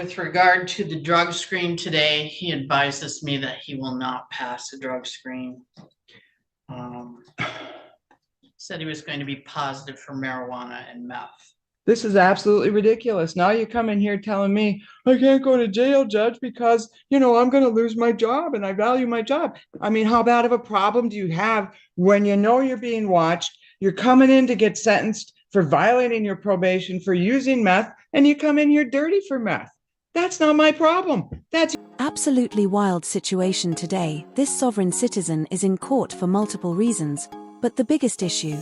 With regard to the drug screen today, he advises me that he will not pass the drug screen. Said he was going to be positive for marijuana and meth. This is absolutely ridiculous. Now you come in here telling me I can't go to jail, Judge, because, I'm going to lose my job and I value my job. I mean, how bad of a problem do you have when you know you're being watched? You're coming in to get sentenced for violating your probation, for using meth, and you come in here dirty for meth. That's not my problem. That's absolutely wild situation today. This sovereign citizen is in court for multiple reasons, but the biggest issue,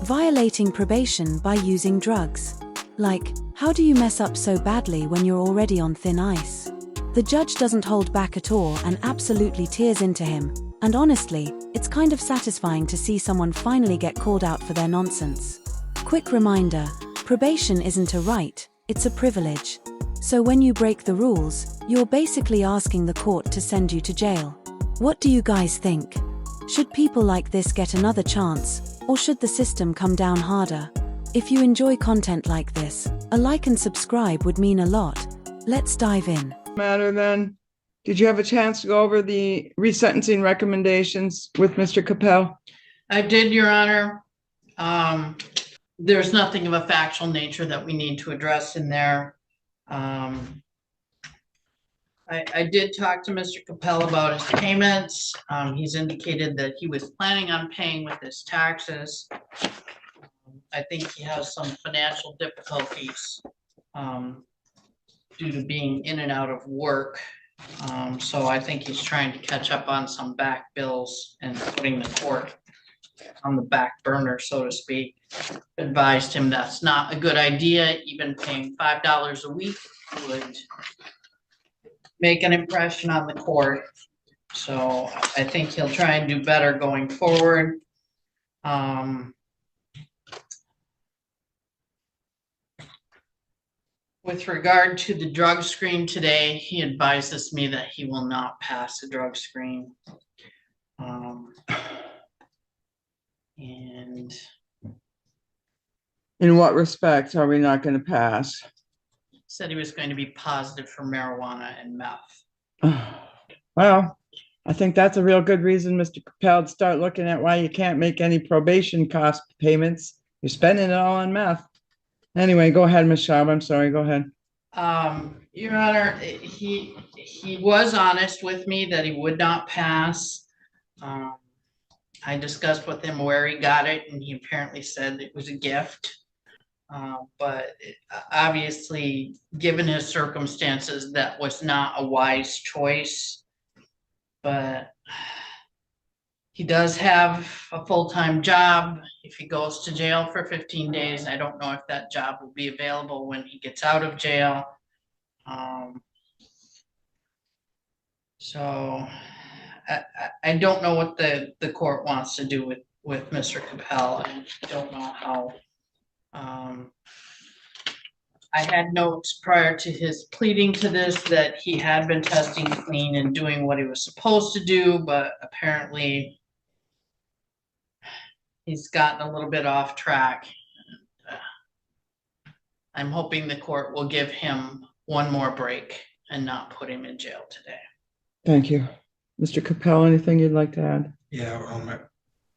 violating probation by using drugs. Like, how do you mess up so badly when you're already on thin ice? The judge doesn't hold back at all and absolutely tears into him, and honestly, it's kind of satisfying to see someone finally get called out for their nonsense. Quick reminder, probation isn't a right, it's a privilege. So when you break the rules, you're basically asking the court to send you to jail. What do you guys think? Should people like this get another chance, or should the system come down harder? If you enjoy content like this, a like and subscribe would mean a lot. Let's dive in. matter then. Did you have a chance to go over the resentencing recommendations with Mr. Capel? I did, Your Honor. There's nothing of a factual nature that we need to address in there. I did talk to Mr. Capel about his payments. He's indicated that he was planning on paying with his taxes. I think he has some financial difficulties due to being in and out of work. So I think he's trying to catch up on some back bills and putting the court on the back burner, so to speak. Advised him that's not a good idea. Even paying $5 a week would make an impression on the court. So I think he'll try and do better going forward. With regard to the drug screen today, he advises me that he will not pass the drug screen. And in what respects are we not going to pass? Said he was going to be positive for marijuana and meth. Well, I think that's a real good reason, Mr. Capel, to start looking at why you can't make any probation cost payments. You're spending it all on meth. Anyway, go ahead, Ms. Schaub. I'm sorry. Go ahead. Your Honor, he was honest with me that he would not pass. I discussed with him where he got it, and he apparently said it was a gift. But obviously, given his circumstances, that was not a wise choice. But he does have a full-time job. If he goes to jail for 15 days, I don't know if that job will be available when he gets out of jail. So I don't know what the court wants to do with Mr. Capel. I don't know how. I had notes prior to his pleading to this that he had been testing clean and doing what he was supposed to do, but apparently he's gotten a little bit off track. I'm hoping the court will give him one more break and not put him in jail today. Thank you. Mr. Capel, anything you'd like to add? Yeah,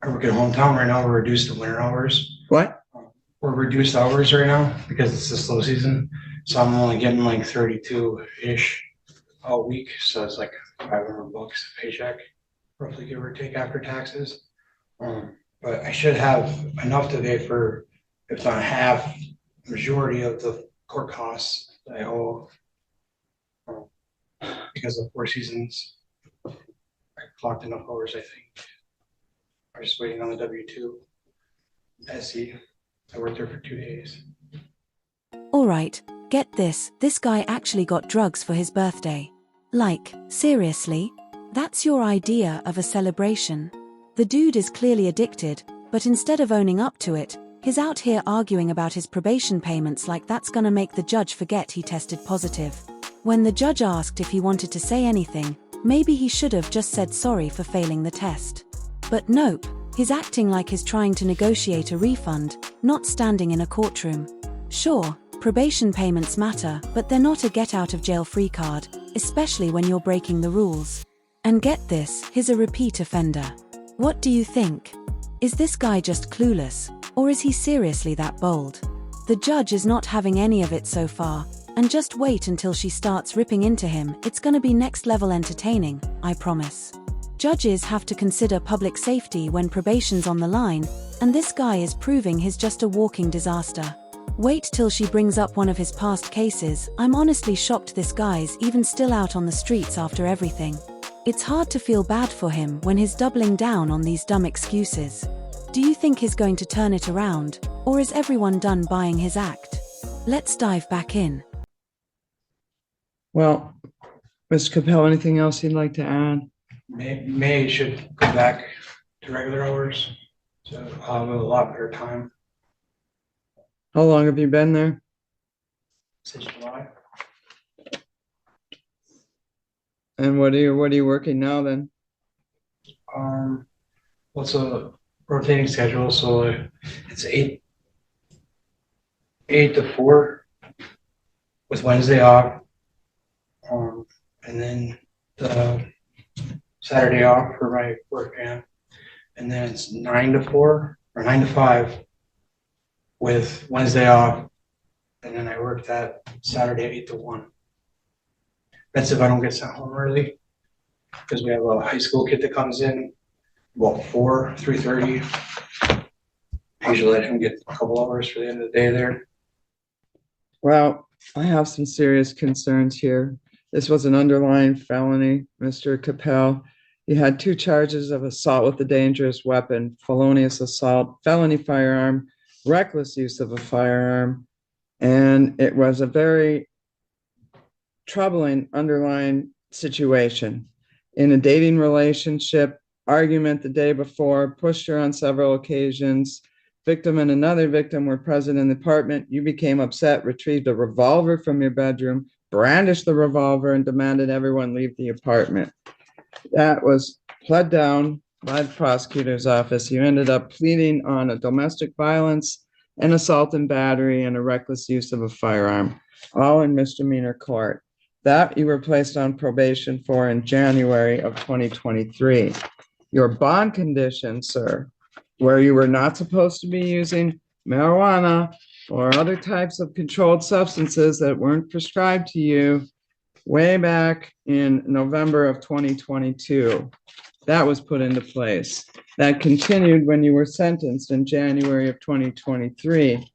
I work at hometown right now. We're reduced to winter hours. What? We're reduced hours right now because it's the slow season. So I'm only getting like 32-ish a week. So it's like $500 a paycheck, roughly, give or take, after taxes. But I should have enough today for, if not half, majority of the court costs that I owe because of 4 seasons. I clocked enough hours, I think. I'm just waiting on the W-2 SE. I worked there for 2 days. All right, get this. This guy actually got drugs for his birthday. Like, seriously? That's your idea of a celebration? The dude is clearly addicted, but instead of owning up to it, he's out here arguing about his probation payments like that's gonna make the judge forget he tested positive. When the judge asked if he wanted to say anything, maybe he should have just said sorry for failing the test. But nope, he's acting like he's trying to negotiate a refund, not standing in a courtroom. Sure, Probation payments matter, but they're not a get-out-of-jail-free card, especially when you're breaking the rules. And get this, he's a repeat offender. What do you think? Is this guy just clueless, or is he seriously that bold? The judge is not having any of it so far, and just wait until she starts ripping into him. It's gonna be next-level entertaining, I promise. Judges have to consider public safety when probation's on the line, and this guy is proving he's just a walking disaster. Wait till she brings up one of his past cases. I'm honestly shocked this guy's even still out on the streets after everything. It's hard to feel bad for him when he's doubling down on these dumb excuses. Do you think he's going to turn it around, or is everyone done buying his act? Let's dive back in. Well, Mr. Capel, anything else you'd like to add? May should go back to regular hours, so I'll have a lot better time How long have you been there? since July. And what are you working now then? What's a rotating schedule? So it's 8 to 4 with Wednesday off. And then the Saturday off for my work camp. And then it's 9 to 4 or 9 to 5 with Wednesday off. And then I work that Saturday 8 to 1. That's if I don't get sent home early, because we have a high school kid that comes in about 3:30. Usually let him get a couple hours for the end of the day there. Well, I have some serious concerns here. This was an underlying felony, Mr. Capel. You had 2 charges of assault with a dangerous weapon, felonious assault, felony firearm, reckless use of a firearm, and it was a very troubling underlying situation. In a dating relationship, argument the day before, pushed her on several occasions. Victim and another victim were present in the apartment. You became upset, retrieved a revolver from your bedroom, brandished the revolver, and demanded everyone leave the apartment. That was pled down by the prosecutor's office. You ended up pleading on a domestic violence, an assault and battery, and a reckless use of a firearm, all in misdemeanor court. That you were placed on probation for in January of 2023. Your bond condition, sir, where you were not supposed to be using marijuana or other types of controlled substances that weren't prescribed to you way back in November of 2022. That was put into place. That continued when you were sentenced in January of 2023.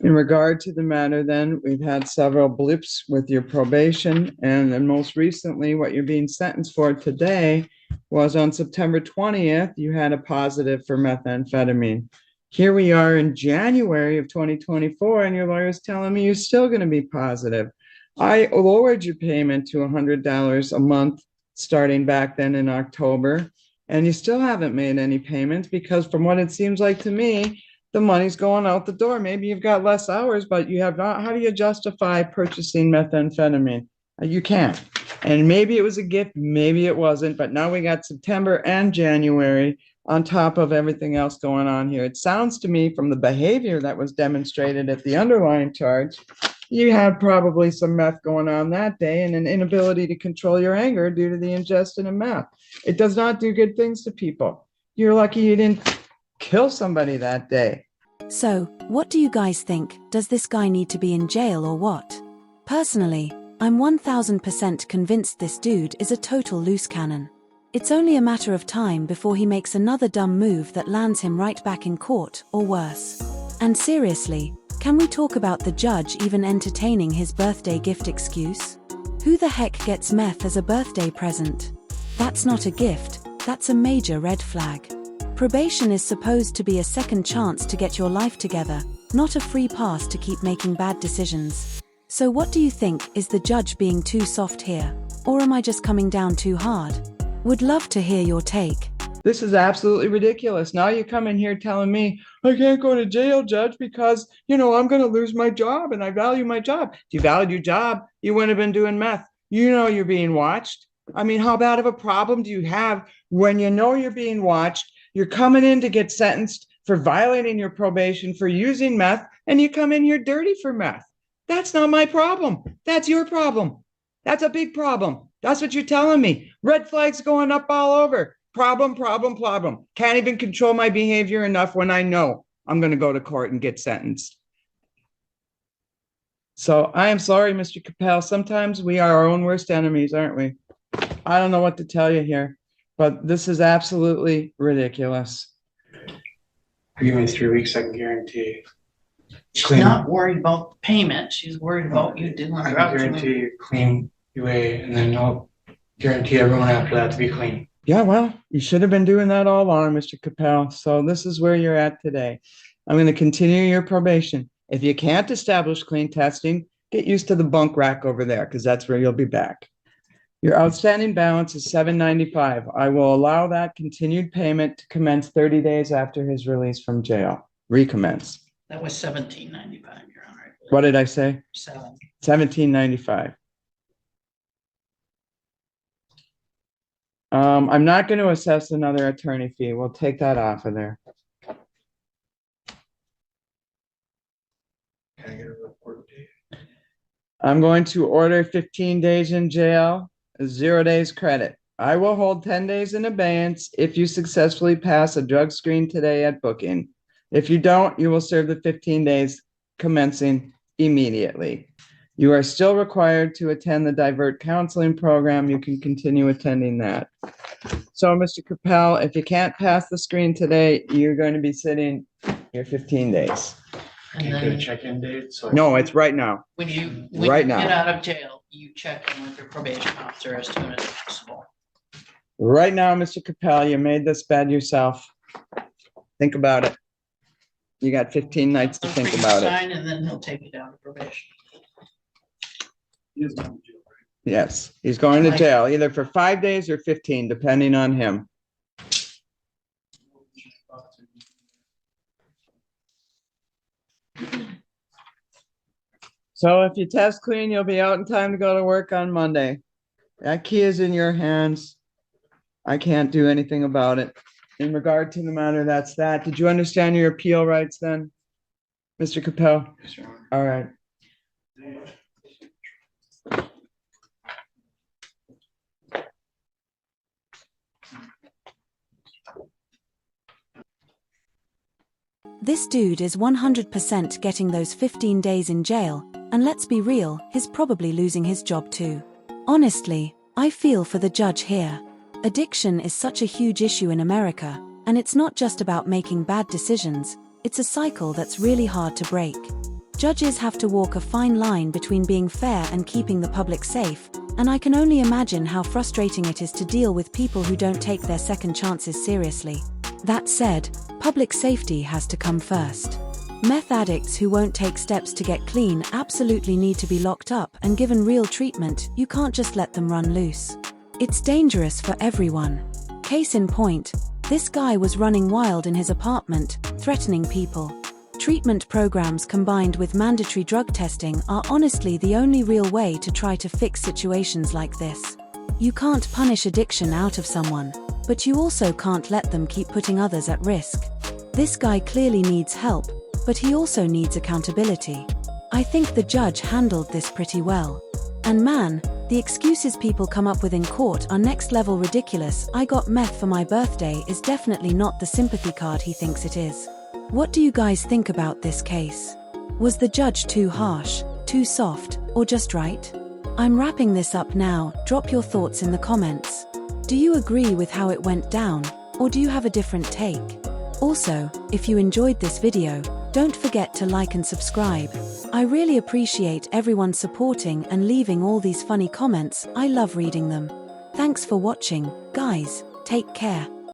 In regard to the matter, then, we've had several blips with your probation, and then most recently, what you're being sentenced for today was on September 20th, you had a positive for methamphetamine. Here we are in January of 2024, and your lawyer's telling me you're still going to be positive. I lowered your payment to $100 a month starting back then in October, and you still haven't made any payments because from what it seems like to me, the money's going out the door. Maybe you've got less hours, but you have not. How do you justify purchasing methamphetamine? You can't. And maybe it was a gift, maybe it wasn't, but now we got September and January on top of everything else going on here. It sounds to me from the behavior that was demonstrated at the underlying charge, you had probably some meth going on that day and an inability to control your anger due to the ingestion of meth. It does not do good things to people. You're lucky you didn't kill somebody that day. So, what do you guys think? Does this guy need to be in jail or what? Personally, I'm 1000% convinced this dude is a total loose cannon. It's only a matter of time before he makes another dumb move that lands him right back in court, or worse. And seriously, can we talk about the judge even entertaining his birthday gift excuse? Who the heck gets meth as a birthday present? That's not a gift, that's a major red flag. Probation is supposed to be a second chance to get your life together, not a free pass to keep making bad decisions. So what do you think? Is the judge being too soft here? Or am I just coming down too hard? Would love to hear your take. This is absolutely ridiculous. Now you come in here telling me, I can't go to jail, judge, because, I'm going to lose my job and I value my job. If you valued your job, you wouldn't have been doing meth. You know you're being watched. I mean, how bad of a problem do you have when you know you're being watched? You're coming in to get sentenced for violating your probation for using meth, and you come in here dirty for meth. That's not my problem. That's your problem. That's a big problem. That's what you're telling me. Red flags going up all over. Problem, problem, problem. Can't even control my behavior enough when I know I'm going to go to court and get sentenced. So I am sorry, Mr. Capel. Sometimes we are our own worst enemies, aren't we? I don't know what to tell you here, but this is absolutely ridiculous. Give me 3 weeks, I can guarantee. She's Clean. not worried about payment. She's worried about you dealing I can drugs. guarantee clean UA, and then I'll guarantee everyone after that to be clean. Yeah, well, you should have been doing that all along, Mr. Capel. So this is where you're at today. I'm going to continue your probation. If you can't establish clean testing, get used to the bunk rack over there, because that's where you'll be back. Your outstanding balance is $795. I will allow that continued payment to commence 30 days after his release from jail. Recommence. That was $17.95, Your Honor. What did I say? 7. $17.95. I'm not going to assess another attorney fee. We'll take that off of there. Can I get a report date? I'm going to order 15 days in jail, 0 days credit. I will hold 10 days in abeyance if you successfully pass a drug screen today at booking. If you don't, you will serve the 15 days commencing immediately. You are still required to attend the divert counseling program. You can continue attending that. So, Mr. Capel, if you can't pass the screen today, you're going to be sitting your 15 days. And Can't get a then check-in date, so. No, it's right now. when you Right now. get out of jail, you check in with your probation officer as soon as possible. Right now, Mr. Capel, you made this bed yourself. Think about it. You got 15 nights to think about it. Sign, and then he'll take you down to probation. He is going to jail, right? Yes, he's going to jail either for 5 days or 15, depending on him. So if you test clean, you'll be out in time to go to work on Monday. That key is in your hands. I can't do anything about it. In regard to the matter, that's that. Did you understand your appeal rights then, Mr. Capel? Yes, Your Honor. All right. This dude is 100% getting those 15 days in jail, and let's be real, he's probably losing his job too. Honestly, I feel for the judge here. Addiction is such a huge issue in America, and it's not just about making bad decisions, it's a cycle that's really hard to break. Judges have to walk a fine line between being fair and keeping the public safe, and I can only imagine how frustrating it is to deal with people who don't take their second chances seriously. That said, public safety has to come first. Meth addicts who won't take steps to get clean absolutely need to be locked up and given real treatment. You can't just let them run loose. It's dangerous for everyone. Case in point, this guy was running wild in his apartment, threatening people. Treatment programs combined with mandatory drug testing are honestly the only real way to try to fix situations like this. You can't punish addiction out of someone, but you also can't let them keep putting others at risk. This guy clearly needs help, but he also needs accountability. I think the judge handled this pretty well. And man, the excuses people come up with in court are next level ridiculous. I got meth for my birthday is definitely not the sympathy card he thinks it is. What do you guys think about this case? Was the judge too harsh, too soft, or just right? I'm wrapping this up now. Drop your thoughts in the comments. Do you agree with how it went down, or do you have a different take? Also, if you enjoyed this video, don't forget to like and subscribe. I really appreciate everyone supporting and leaving all these funny comments. I love reading them. Thanks for watching, guys. Take care.